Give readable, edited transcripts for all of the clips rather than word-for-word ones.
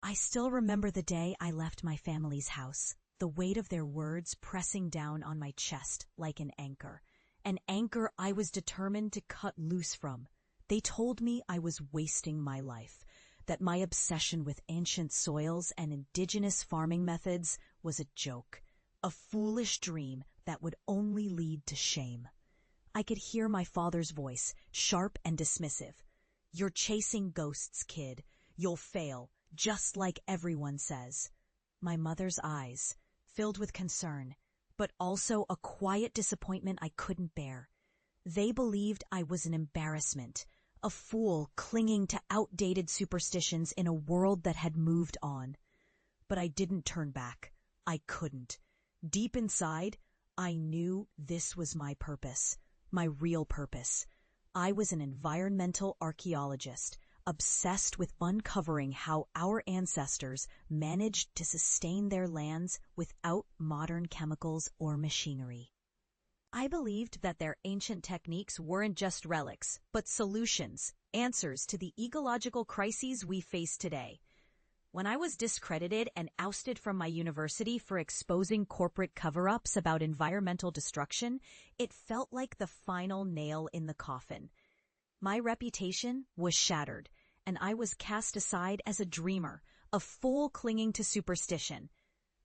I still remember the day I left my family's house, the weight of their words pressing down on my chest like an anchor I was determined to cut loose from. They told me I was wasting my life, that my obsession with ancient soils and indigenous farming methods was a joke, a foolish dream that would only lead to shame. I could hear my father's voice, sharp and dismissive. "You're chasing ghosts, kid. You'll fail, just like everyone says." My mother's eyes, filled with concern, but also a quiet disappointment I couldn't bear. They believed I was an embarrassment, a fool clinging to outdated superstitions in a world that had moved on. But I didn't turn back. I couldn't. Deep inside, I knew this was my purpose, my real purpose. I was an environmental archaeologist, obsessed with uncovering how our ancestors managed to sustain their lands without modern chemicals or machinery. I believed that their ancient techniques weren't just relics, but solutions, answers to the ecological crises we face today. When I was discredited and ousted from my university for exposing corporate cover-ups about environmental destruction, it felt like the final nail in the coffin. My reputation was shattered, and I was cast aside as a dreamer, a fool clinging to superstition.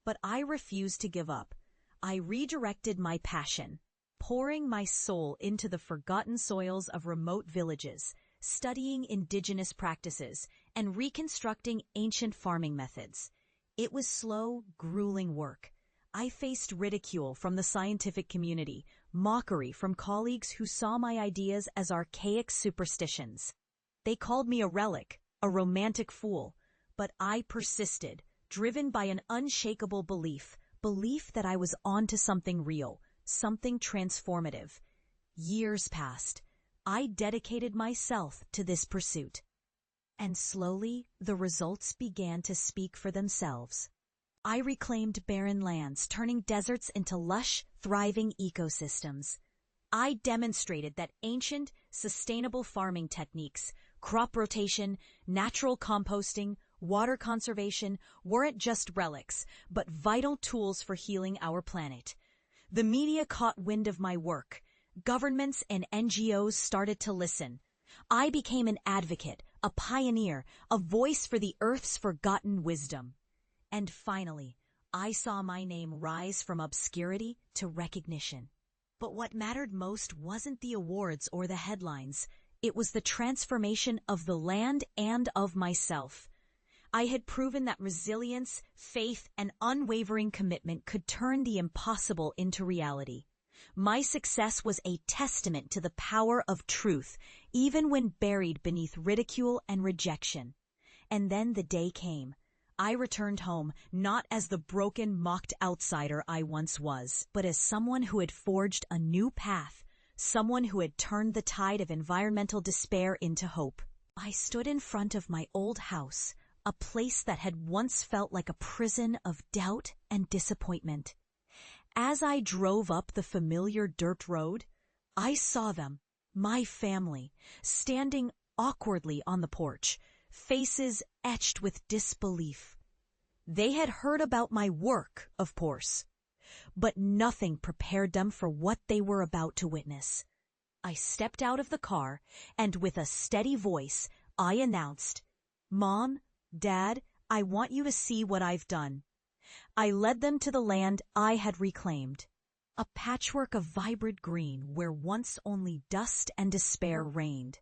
But I refused to give up. I redirected my passion, pouring my soul into the forgotten soils of remote villages, studying indigenous practices, and reconstructing ancient farming methods. It was slow, grueling work. I faced ridicule from the scientific community, mockery from colleagues who saw my ideas as archaic superstitions. They called me a relic, a romantic fool, but I persisted, driven by an unshakable belief that I was onto something real, something transformative. Years passed. I dedicated myself to this pursuit. And slowly, the results began to speak for themselves. I reclaimed barren lands, turning deserts into lush, thriving ecosystems. I demonstrated that ancient, sustainable farming techniques, crop rotation, natural composting, water conservation weren't just relics, but vital tools for healing our planet. The media caught wind of my work. Governments and NGOs started to listen. I became an advocate, a pioneer, a voice for the Earth's forgotten wisdom. And finally, I saw my name rise from obscurity to recognition. But what mattered most wasn't the awards or the headlines. It was the transformation of the land and of myself. I had proven that resilience, faith, and unwavering commitment could turn the impossible into reality. My success was a testament to the power of truth, even when buried beneath ridicule and rejection. And then the day came. I returned home, not as the broken, mocked outsider I once was, but as someone who had forged a new path, someone who had turned the tide of environmental despair into hope. I stood in front of my old house, a place that had once felt like a prison of doubt and disappointment. As I drove up the familiar dirt road, I saw them, my family, standing awkwardly on the porch, faces etched with disbelief. They had heard about my work, of course, but nothing prepared them for what they were about to witness. I stepped out of the car, and with a steady voice, I announced, "Mom, Dad, I want you to see what I've done." I led them to the land I had reclaimed, a patchwork of vibrant green where once only dust and despair reigned.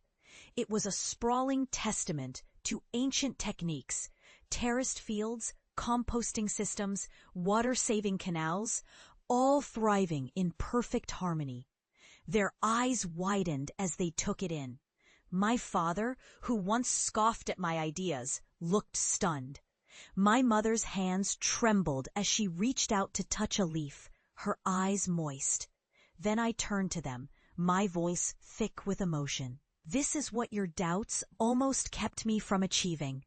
It was a sprawling testament to ancient techniques, terraced fields, composting systems, water-saving canals, all thriving in perfect harmony. Their eyes widened as they took it in. My father, who once scoffed at my ideas, looked stunned. My mother's hands trembled as she reached out to touch a leaf, her eyes moist. Then I turned to them, my voice thick with emotion. "This is what your doubts almost kept me from achieving.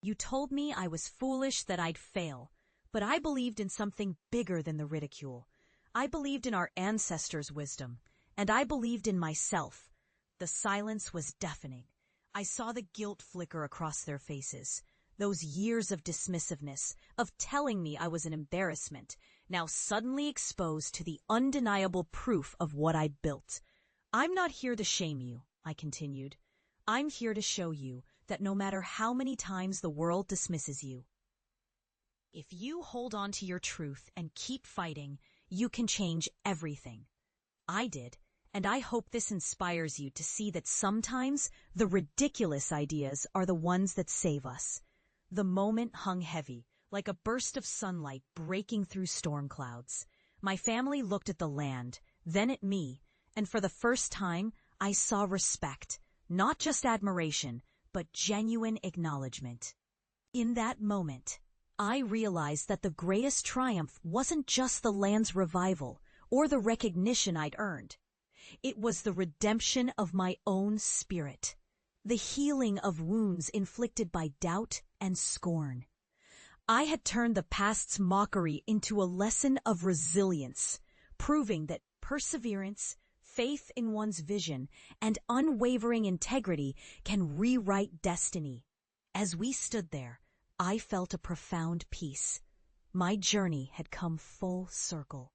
You told me I was foolish, that I'd fail, but I believed in something bigger than the ridicule. I believed in our ancestors' wisdom, and I believed in myself." The silence was deafening. I saw the guilt flicker across their faces. Those years of dismissiveness, of telling me I was an embarrassment, now suddenly exposed to the undeniable proof of what I'd built. I'm not here to shame you, I continued. I'm here to show you that no matter how many times the world dismisses you, if you hold on to your truth and keep fighting, you can change everything. I did, and I hope this inspires you to see that sometimes the ridiculous ideas are the ones that save us. The moment hung heavy, like a burst of sunlight breaking through storm clouds. My family looked at the land, then at me, and for the first time, I saw respect, not just admiration, but genuine acknowledgement. In that moment, I realized that the greatest triumph wasn't just the land's revival or the recognition I'd earned. It was the redemption of my own spirit, the healing of wounds inflicted by doubt and scorn. I had turned the past's mockery into a lesson of resilience, proving that perseverance, faith in one's vision, and unwavering integrity can rewrite destiny. As we stood there, I felt a profound peace. My journey had come full circle,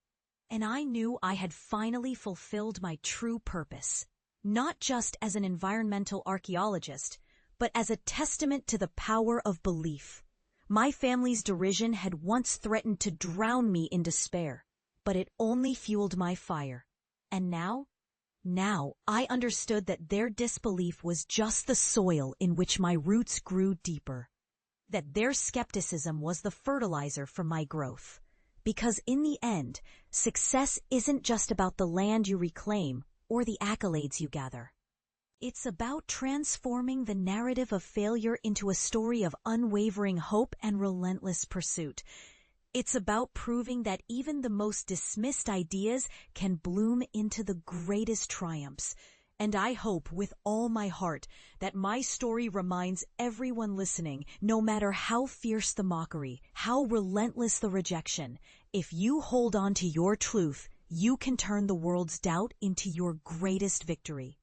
and I knew I had finally fulfilled my true purpose, not just as an environmental archaeologist, but as a testament to the power of belief. My family's derision had once threatened to drown me in despair, but it only fueled my fire. And now I understood that their disbelief was just the soil in which my roots grew deeper, that their skepticism was the fertilizer for my growth. Because in the end, success isn't just about the land you reclaim or the accolades you gather. It's about transforming the narrative of failure into a story of unwavering hope and relentless pursuit. It's about proving that even the most dismissed ideas can bloom into the greatest triumphs. And I hope with all my heart that my story reminds everyone listening, no matter how fierce the mockery, how relentless the rejection, if you hold on to your truth, you can turn the world's doubt into your greatest victory.